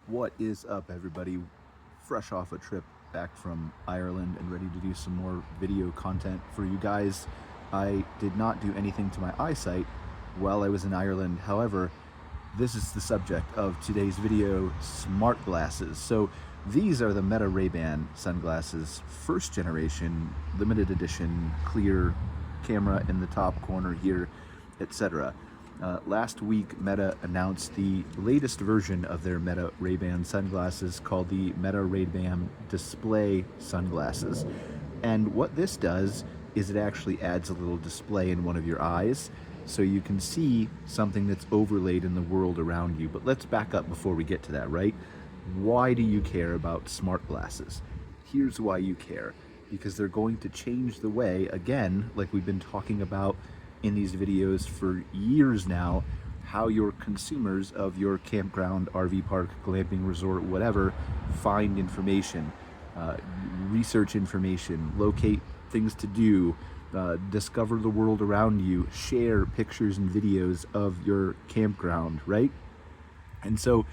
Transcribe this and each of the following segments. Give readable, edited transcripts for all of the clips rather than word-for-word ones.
What is up, everybody? Fresh off a trip back from Ireland and ready to do some more video content for you guys. I did not do anything to my eyesight while I was in Ireland. However, this is the subject of today's video: smart glasses. So these are the Meta Ray-Ban sunglasses, first generation, limited edition, clear camera in the top corner here, etc. Last week, Meta announced the latest version of their Meta Ray-Ban sunglasses called the Meta Ray-Ban Display sunglasses. And what this does is it actually adds a little display in one of your eyes so you can see something that's overlaid in the world around you. But let's back up before we get to that, right? Why do you care about smart glasses? Here's why you care. Because they're going to change the way, again, like we've been talking about in these videos for years now, how your consumers of your campground, RV park, glamping resort, whatever, find information, research information, locate things to do, discover the world around you, share pictures and videos of your campground, right? And so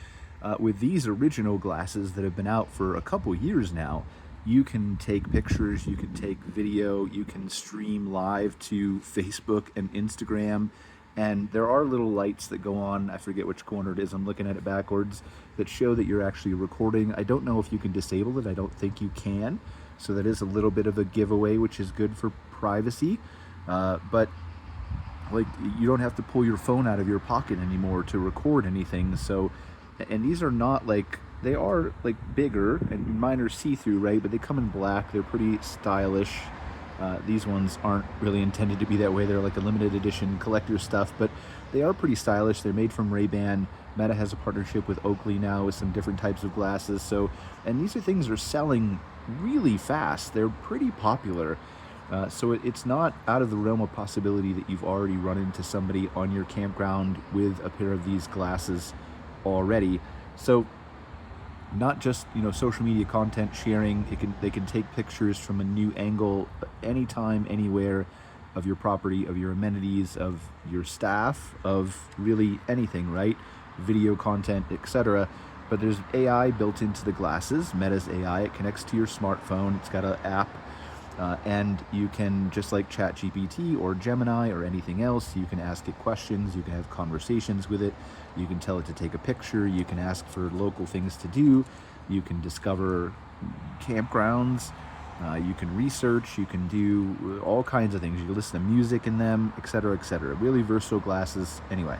with these original glasses that have been out for a couple years now, you can take pictures, you can take video, you can stream live to Facebook and Instagram, and there are little lights that go on, I forget which corner it is, I'm looking at it backwards, that show that you're actually recording. I don't know if you can disable it, I don't think you can, so that is a little bit of a giveaway, which is good for privacy, but like, you don't have to pull your phone out of your pocket anymore to record anything. So, and these are not like, they are like bigger, and mine are see-through, right? But they come in black, they're pretty stylish. These ones aren't really intended to be that way. They're like a limited edition collector stuff, but they are pretty stylish. They're made from Ray-Ban. Meta has a partnership with Oakley now with some different types of glasses. So, and these are things that are selling really fast. They're pretty popular. So it's not out of the realm of possibility that you've already run into somebody on your campground with a pair of these glasses already. So not just, social media content sharing, they can take pictures from a new angle anytime, anywhere, of your property, of your amenities, of your staff, of really anything, right? Video content, etc. But there's AI built into the glasses, Meta's AI. It connects to your smartphone. It's got an app. And you can, just like ChatGPT or Gemini or anything else, you can ask it questions, you can have conversations with it, you can tell it to take a picture, you can ask for local things to do, you can discover campgrounds, you can research, you can do all kinds of things, you can listen to music in them, etc., etc. Really versatile glasses. Anyway,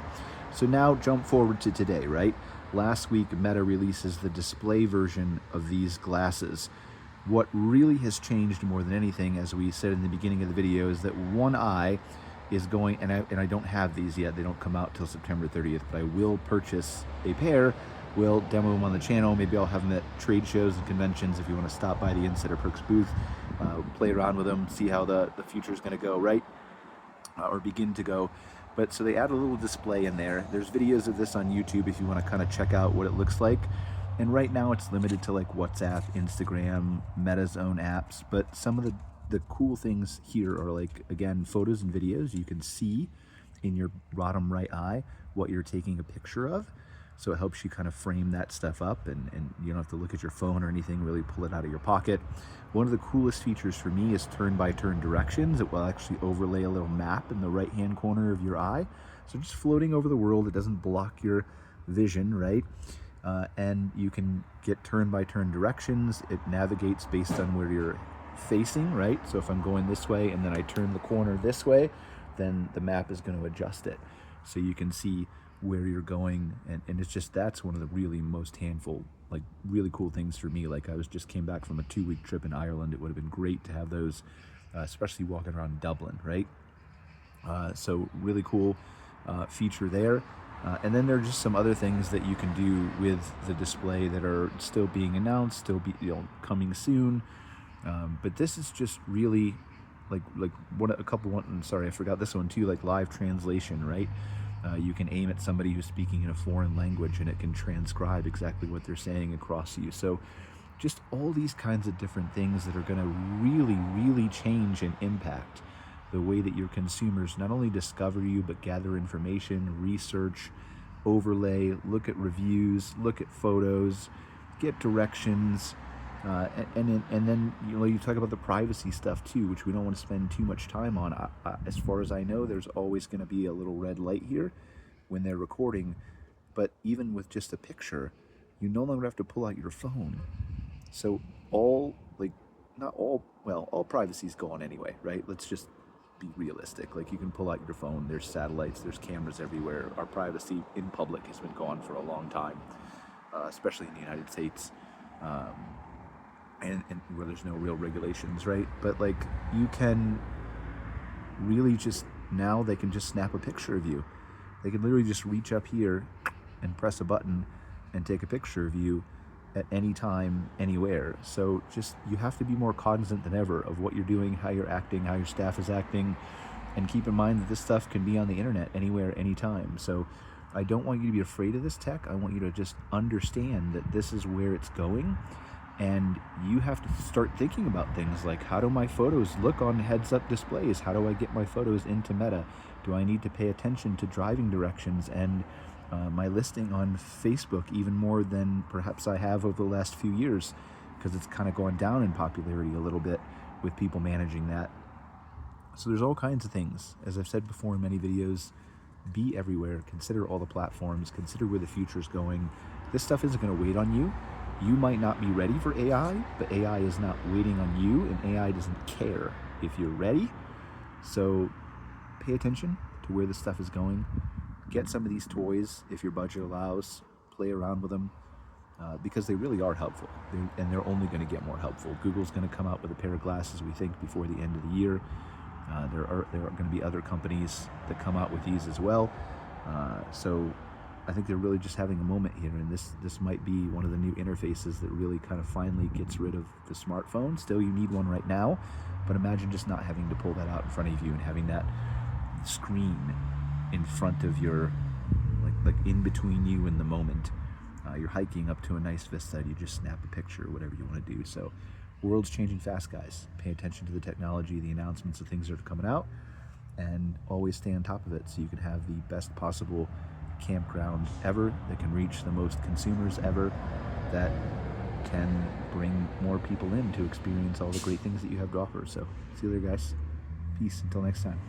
so now jump forward to today, right? Last week, Meta releases the display version of these glasses. What really has changed more than anything, as we said in the beginning of the video, is that one eye is going, and I don't have these yet, they don't come out till September 30th, but I will purchase a pair, we'll demo them on the channel, maybe I'll have them at trade shows and conventions if you want to stop by the Insider Perks booth, play around with them, see how the future is going to go, right? Or begin to go. But so they add a little display in there. There's videos of this on YouTube if you want to kind of check out what it looks like. And right now it's limited to like WhatsApp, Instagram, Meta's own apps, but some of the cool things here are like, again, photos and videos. You can see in your bottom right eye what you're taking a picture of. So it helps you kind of frame that stuff up, and you don't have to look at your phone or anything, really pull it out of your pocket. One of the coolest features for me is turn-by-turn directions. It will actually overlay a little map in the right-hand corner of your eye. So just floating over the world, it doesn't block your vision, right? And you can get turn-by-turn directions. It navigates based on where you're facing, right? So if I'm going this way and then I turn the corner this way, then the map is going to adjust it. So you can see where you're going, and it's just, that's one of the really most handful, like really cool things for me. Like I just came back from a 2-week trip in Ireland. It would have been great to have those, especially walking around Dublin, right? So really cool feature there. And then there are just some other things that you can do with the display that are still being announced, still coming soon. But this is just really like sorry, I forgot this one too, like live translation, right? You can aim at somebody who's speaking in a foreign language and it can transcribe exactly what they're saying across to you. So just all these kinds of different things that are going to really, really change and impact the way that your consumers not only discover you, but gather information, research, overlay, look at reviews, look at photos, get directions, and then you talk about the privacy stuff too, which we don't want to spend too much time on. As far as I know, there's always going to be a little red light here when they're recording, but even with just a picture, you no longer have to pull out your phone. So all like not all well all privacy's gone anyway, right? Let's just be realistic. Like, you can pull out your phone, there's satellites, there's cameras everywhere. Our privacy in public has been gone for a long time, especially in the United States, and where there's no real regulations, right? But like, you can really just, now they can just snap a picture of you. They can literally just reach up here and press a button and take a picture of you at any time, anywhere. So just, you have to be more cognizant than ever of what you're doing, how you're acting, how your staff is acting, and keep in mind that this stuff can be on the internet anywhere, anytime. So I don't want you to be afraid of this tech. I want you to just understand that this is where it's going, and you have to start thinking about things like, how do my photos look on heads-up displays? How do I get my photos into Meta? Do I need to pay attention to driving directions and my listing on Facebook even more than perhaps I have over the last few years, because it's kind of gone down in popularity a little bit with people managing that. So there's all kinds of things. As I've said before in many videos, be everywhere, consider all the platforms, consider where the future is going. This stuff isn't going to wait on you. You might not be ready for AI, but AI is not waiting on you, and AI doesn't care if you're ready. So pay attention to where this stuff is going. Get some of these toys if your budget allows. Play around with them, because they really are helpful, and they're only going to get more helpful. Google's going to come out with a pair of glasses, we think, before the end of the year. There are going to be other companies that come out with these as well. So I think they're really just having a moment here, and this might be one of the new interfaces that really kind of finally gets rid of the smartphone. Still, you need one right now, but imagine just not having to pull that out in front of you and having that screen in front of your, like in between you and the moment. You're hiking up to a nice vista, and you just snap a picture, whatever you want to do. So world's changing fast, guys. Pay attention to the technology, the announcements of things that are coming out, and always stay on top of it so you can have the best possible campground ever, that can reach the most consumers ever, that can bring more people in to experience all the great things that you have to offer. So see you later, guys. Peace until next time.